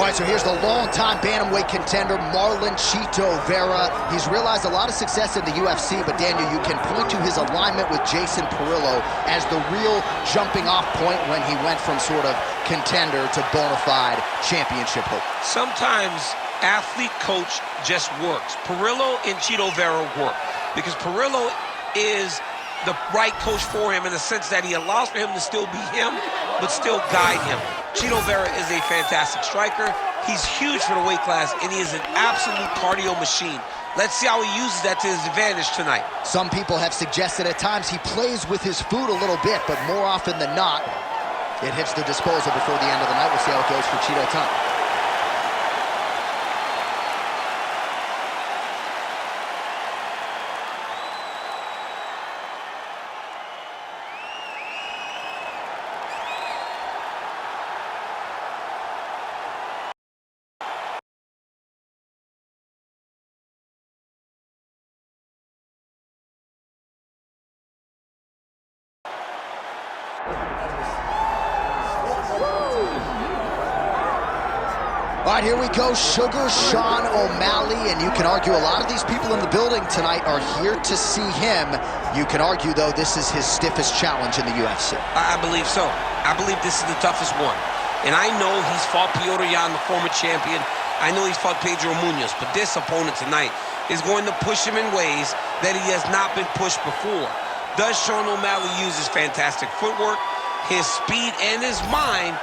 All right, so here's the long-time bantamweight contender, Marlon Chito Vera. He's realized a lot of success in the UFC, but Daniel, you can point to his alignment with Jason Perillo as the real jumping-off point when he went from sort of contender to bona fide championship hope. Sometimes athlete coach just works. Perillo and Chito Vera work because Perillo is the right coach for him in the sense that he allows for him to still be him, but still guide him. Chito Vera is a fantastic striker. He's huge for the weight class, and he is an absolute cardio machine. Let's see how he uses that to his advantage tonight. Some people have suggested at times he plays with his food a little bit, but more often than not, it hits the disposal before the end of the night. We'll see how it goes for Chito tonight. All right, here we go. Sugar Sean O'Malley, and you can argue a lot of these people in the building tonight are here to see him. You can argue, though, this is his stiffest challenge in the UFC. I believe so. I believe this is the toughest one. And I know he's fought Piotr Jan, the former champion. I know he's fought Pedro Munoz, but this opponent tonight is going to push him in ways that he has not been pushed before. Does Sean O'Malley use his fantastic footwork, his speed, and his mind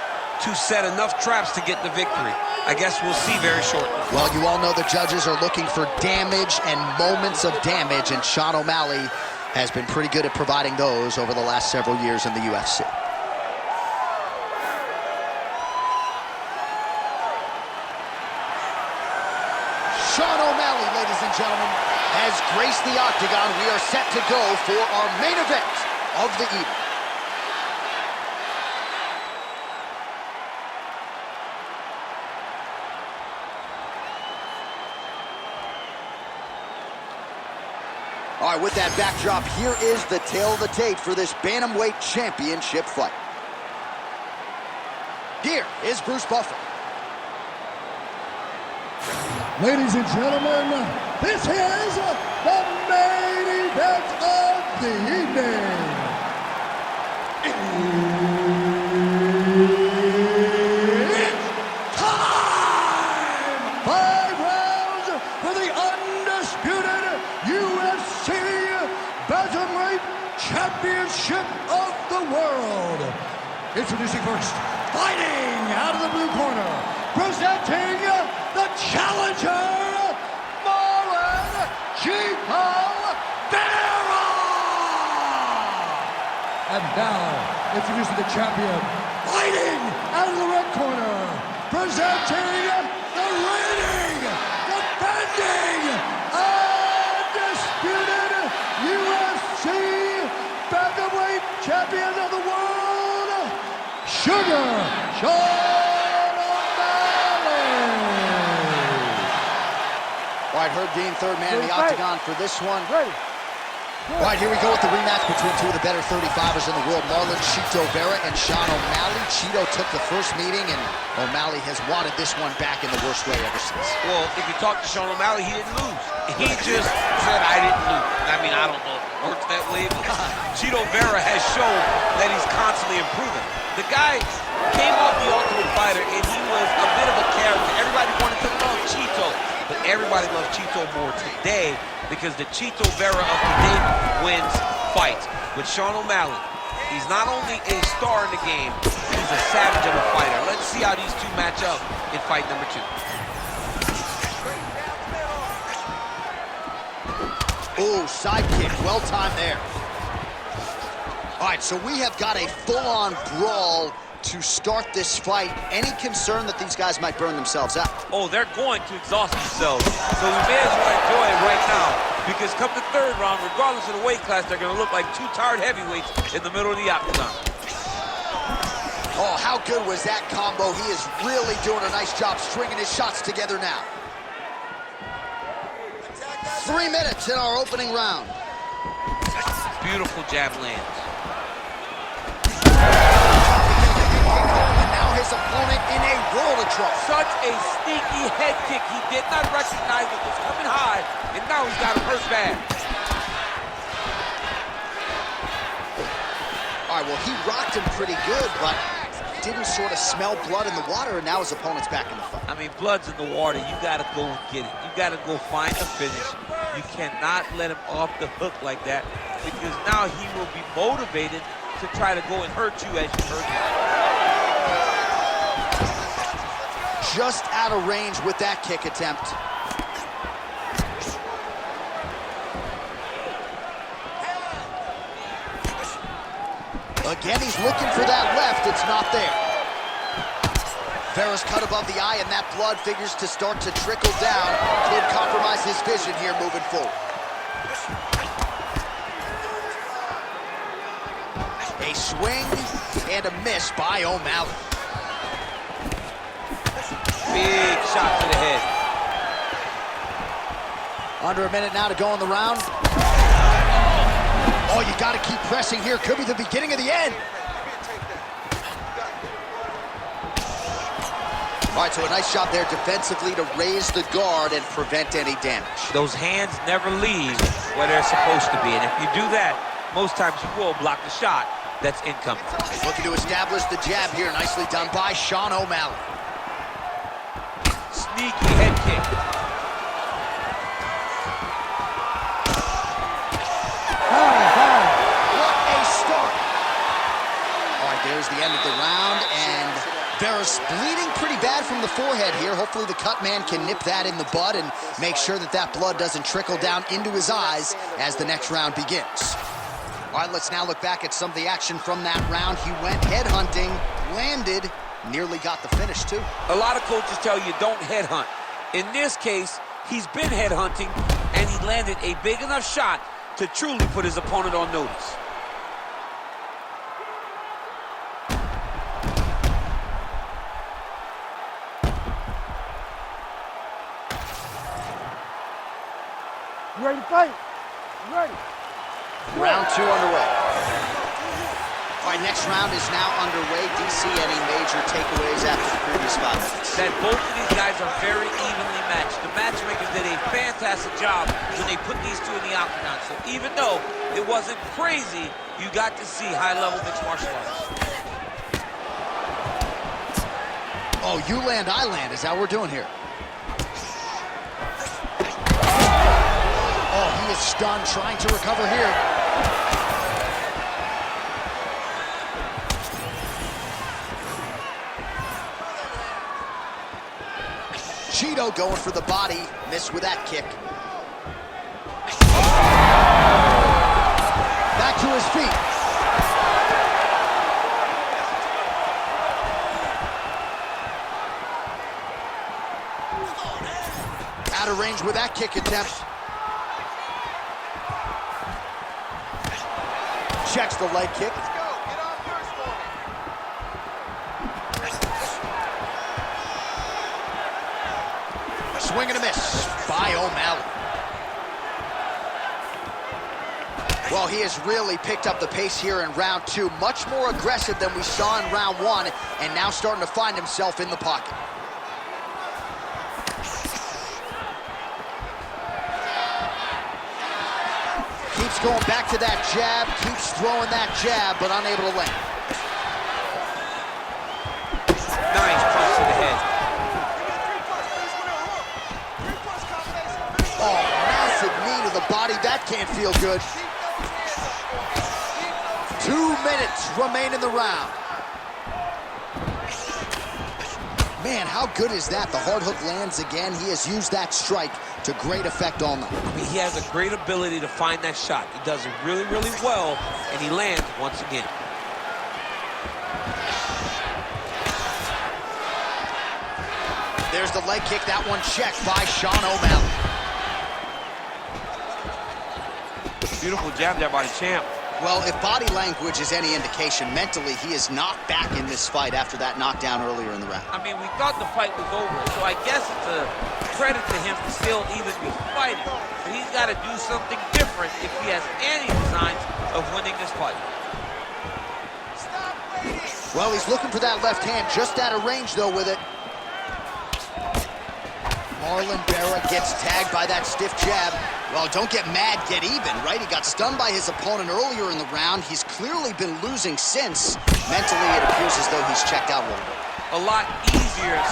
to set enough traps to get the victory? I guess we'll see very shortly. Well, you all know the judges are looking for damage and moments of damage, and Sean O'Malley has been pretty good at providing those over the last several years in the UFC. Sean O'Malley, ladies and gentlemen, has graced the octagon. We are set to go for our main event of the evening. All right, with that backdrop, here is the tale of the tape for this bantamweight championship fight. Here is Bruce Buffer. Ladies and gentlemen, this is the main event of the evening. It's time! 5 rounds for the undisputed UFC Bantamweight Championship of the World. Introducing first, fighting out of the blue corner, presenting the challenger, Marlon Chito Vera! And now, introducing the champion, fighting out of the red corner, presenting the reigning, defending, undisputed UFC Bantamweight Champion of the World, Sugar Sean O'Malley. All right, Herb Dean, third man in the octagon for this one. All right, here we go with the rematch between two of the better 35ers in the world, Marlon Chito Vera and Sean O'Malley. Chito took the first meeting, and O'Malley has wanted this one back in the worst way ever since. Well, if you talk to Sean O'Malley, he didn't lose. He just said, I didn't lose. I mean, I don't know if it works that way, but Chito Vera has shown that he's constantly improving. The guy came off The Ultimate Fighter, and he was a bit of a character. Everybody wanted to love Chito, but everybody loves Chito more today because the Chito Vera of today wins fights. With Sean O'Malley, he's not only a star in the game, he's a savage of a fighter. Let's see how these two match up in fight number 2. Oh, side kick, well timed there. All right, so we have got a full-on brawl to start this fight. Any concern that these guys might burn themselves out? Oh, they're going to exhaust themselves. So we may as well enjoy it right now, because come the third round, regardless of the weight class, they're going to look like two tired heavyweights in the middle of the octagon. Oh, how good was that combo? He is really doing a nice job stringing his shots together now. 3 minutes in our opening round. Beautiful jab lands. And now his his opponent in a world of trouble. Such a sneaky head kick. He did not recognize it was coming high, and now he's got him hurt bad. All right, well, he rocked him pretty good, but didn't sort of smell blood in the water, and now his opponent's back in the fight. I mean, blood's in the water. You got to go get it. You got to go find a finish. You cannot let him off the hook like that, because now he will be motivated to try to go and hurt you as you hurt him. Just out of range with that kick attempt. Again, he's looking for that left. It's not there. Vera's cut above the eye, and that blood figures to start to trickle down. Could compromise his vision here moving forward. A swing and a miss by O'Malley. Big shot to the head. Under a minute now to go in the round. Oh, you got to keep pressing here. Could be the beginning of the end. All right, so a nice shot there defensively to raise the guard and prevent any damage. Those hands never leave where they're supposed to be, and if you do that, most times you will block the shot that's incoming. Looking to establish the jab here. Nicely done by Sean O'Malley. Sneaky head kick. What a start. All right, there's the end of the round, and Vera's bleeding pretty bad from the forehead here. Hopefully the cut man can nip that in the bud and make sure that that blood doesn't trickle down into his eyes as the next round begins. All right, let's now look back at some of the action from that round. He went headhunting, landed, nearly got the finish too. A lot of coaches tell you don't headhunt. In this case, he's been headhunting, and he landed a big enough shot to truly put his opponent on notice. You ready to fight? You ready? Round two underway. All right, next round is now underway. DC, any major takeaways after the previous 5 minutes? That both of these guys are very evenly matched. The matchmakers did a fantastic job when they put these two in the octagon. So even though it wasn't crazy, you got to see high-level mixed martial arts. Oh, you land, I land. Is that what we're doing here? Oh, he is stunned, trying to recover here. Chito going for the body, missed with that kick. Back to his feet. Out of range with that kick attempt. Checks the leg kick. Let's go. Get on first for me. Swing and a miss by O'Malley. Well, he has really picked up the pace here in round two. Much more aggressive than we saw in round one, and now starting to find himself in the pocket. Keeps going back to that jab, keeps throwing that jab, but unable to land. Nice punch to the head. Oh, massive knee to the body. That can't feel good. 2 minutes remain in the round. Man, how good is that? The hard hook lands again. He has used that strike to great effect all night. I mean, he has a great ability to find that shot. He does it really, really well, and he lands once again. There's the leg kick. That one checked by Sean O'Malley. Beautiful jab there by the champ. Well, if body language is any indication, mentally he is not back in this fight after that knockdown earlier in the round. I mean, we thought the fight was over, so I guess it's a credit to him to still even be fighting. But he's got to do something different if he has any designs of winning this fight. Well, he's looking for that left hand, just out of range, though, with it. Marlon Vera gets tagged by that stiff jab. Well, don't get mad, get even, right? He got stunned by his opponent earlier in the round. He's clearly been losing since. Mentally, it appears as though he's checked out a little bit. A lot easier. And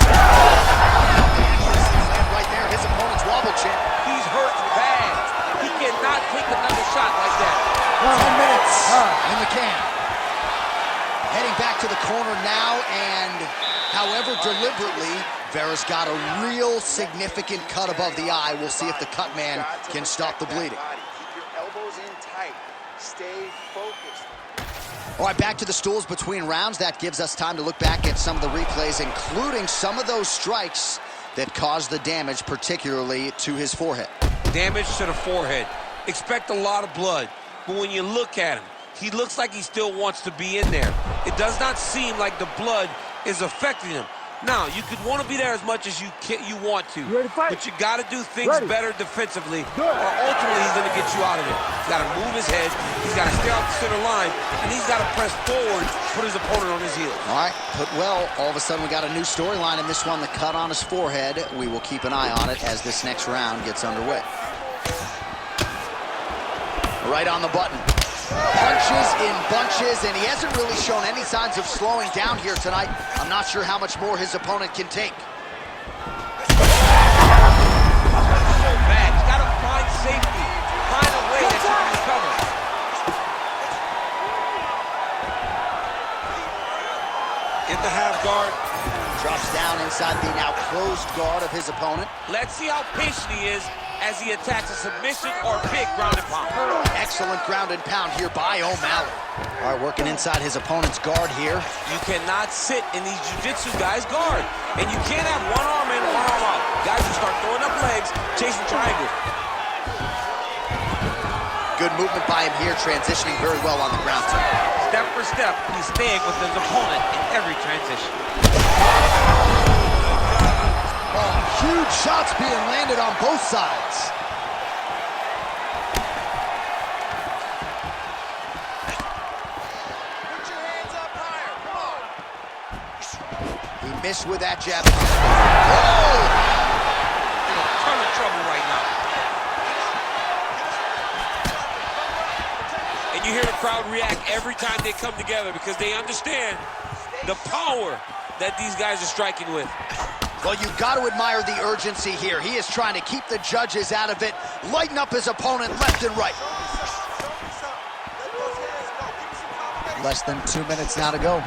right there, his opponent's wobble chin. He's hurt bad. He cannot take another shot like that. 10 minutes in the can. Heading back to the corner now, and however deliberately, Vera's got a real significant cut above the eye. We'll see if the cut man can stop the bleeding. Keep your elbows in tight. Stay focused. All right, back to the stools between rounds. That gives us time to look back at some of the replays, including some of those strikes that caused the damage, particularly to his forehead. Damage to the forehead. Expect a lot of blood, but when you look at him, he looks like he still wants to be in there. It does not seem like the blood is affecting him. Now, you could want to be there as much as you want to, but you got to do things better defensively, or ultimately he's going to get you out of there. He's got to move his head, he's got to stay off the center line, and he's got to press forward, put his opponent on his heels. All right, put well. All of a sudden, we got a new storyline in this one, the cut on his forehead. We will keep an eye on it as this next round gets underway. Right on the button. Punches in bunches, and he hasn't really shown any signs of slowing down here tonight. I'm not sure how much more his opponent can take. So bad. He's got to find safety, find a way that you can recover. In the half guard. Drops down inside the now closed guard of his opponent. Let's see how patient he is as he attacks a submission or big ground and pound. Excellent ground and pound here by O'Malley. All right, working inside his opponent's guard here. You cannot sit in these jiu-jitsu guys' guard. And you can't have one arm in, one arm out. Guys who start throwing up legs, chasing triangles. Good movement by him here, transitioning very well on the ground too. Step for step, he's staying with his opponent in every transition. Oh, huge shots being landed on both sides. Put your hands up higher. Come on. He missed with that jab. In a ton of trouble right now. And you hear the crowd react every time they come together because they understand the power that these guys are striking with. Well, you've got to admire the urgency here. He is trying to keep the judges out of it, lighten up his opponent left and right. Less than 2 minutes now to go.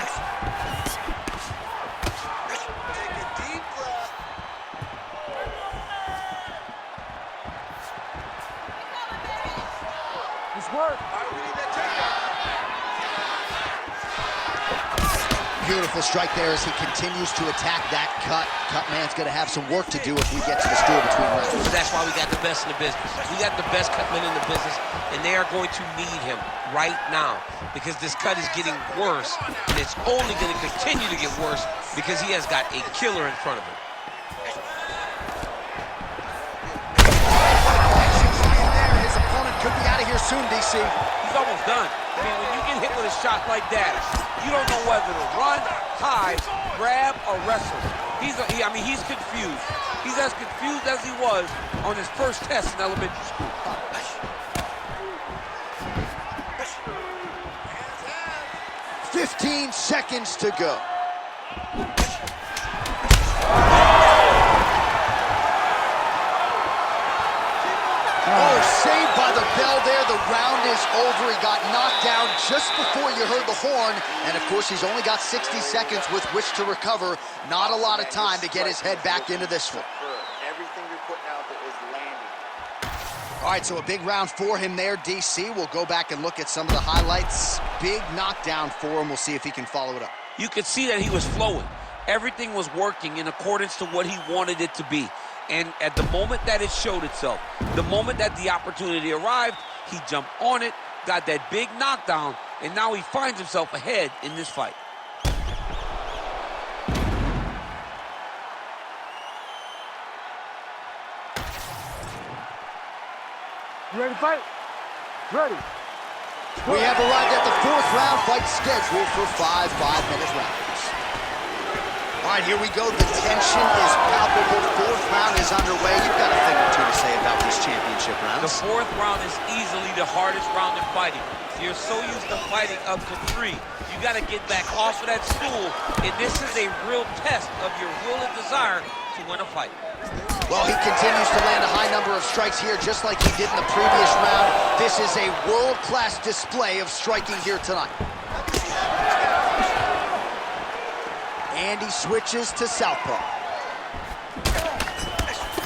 Take a deep breath. Nice work. All right, we need that takedown. Beautiful strike there as he continues to attack that cut. Cut man's going to have some work to do if we get to the stool between rounds. That's why we got the best in the business. We got the best cut men in the business, and they are going to need him right now because this cut is getting worse, and it's only going to continue to get worse because he has got a killer in front of him. His opponent could be out of here soon, DC. He's almost done. I mean, when you get hit with a shot like that, you don't know whether to run, hide, grab, or wrestle. He's confused. He's as confused as he was on his first test in elementary school. 15 seconds to go. Oh, saved by the bell there. The round is over. He got knocked down just before you heard the horn. And, of course, he's only got 60 seconds with which to recover. Not a lot of time to get his head back into this one. Everything you're putting out there is landing. All right, so a big round for him there, DC. We'll go back and look at some of the highlights. Big knockdown for him. We'll see if he can follow it up. You could see that he was flowing. Everything was working in accordance to what he wanted it to be. And at the moment that it showed itself, the moment that the opportunity arrived, he jumped on it, got that big knockdown, and now he finds himself ahead in this fight. You ready to fight? Ready. We have arrived at the 4th round, fight scheduled for 5 5-minute rounds. All right, here we go. The tension is palpable. 4th round is underway. You've got a thing or two to say about these championship rounds. The 4th round is easily the hardest round in fighting. You're so used to fighting up to 3. You got to get back off of that stool, and this is a real test of your will and desire to win a fight. Well, he continues to land a high number of strikes here, just like he did in the previous round. This is a world-class display of striking here tonight. And he switches to southpaw.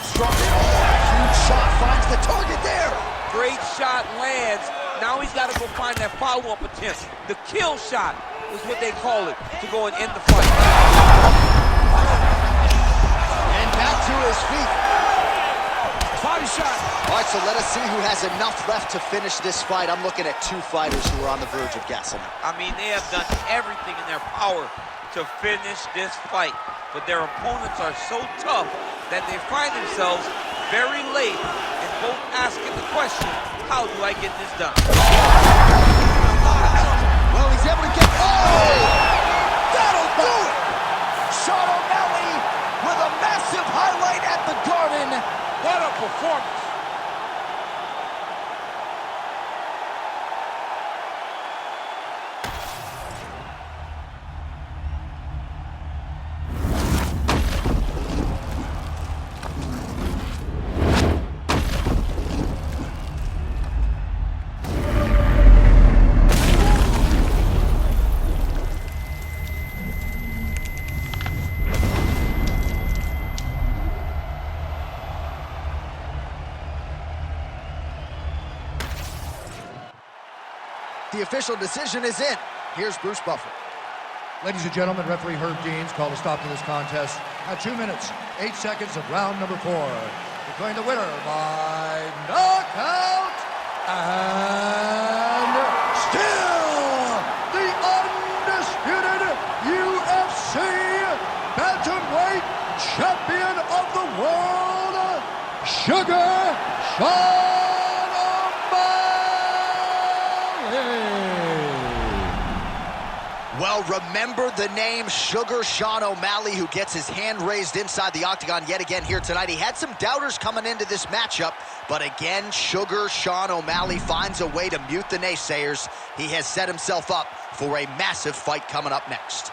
Strong, huge shot, finds the target there. Great shot lands. Now he's got to go find that follow-up attempt. The kill shot is what they call it, to go and end the fight. And back to his feet. Body shot. All right, so let us see who has enough left to finish this fight. I'm looking at 2 fighters who are on the verge of gassing out. I mean, they have done everything in their power to finish this fight, but their opponents are so tough that they find themselves very late and both asking the question, how do I get this done? Well, he's able to get... Oh! That'll do it! Sean O'Malley with a massive highlight at the Garden. What a performance! The official decision is in. Here's Bruce Buffer. Ladies and gentlemen, referee Herb Deans called a stop to this contest at 2 minutes, 8 seconds of round number 4. Declaring the winner by knockout and still the undisputed UFC bantamweight champion of the world, Sugar Sean O'Malley. Well, remember the name Sugar Sean O'Malley, who gets his hand raised inside the octagon yet again here tonight. He had some doubters coming into this matchup, but again, Sugar Sean O'Malley finds a way to mute the naysayers. He has set himself up for a massive fight coming up next.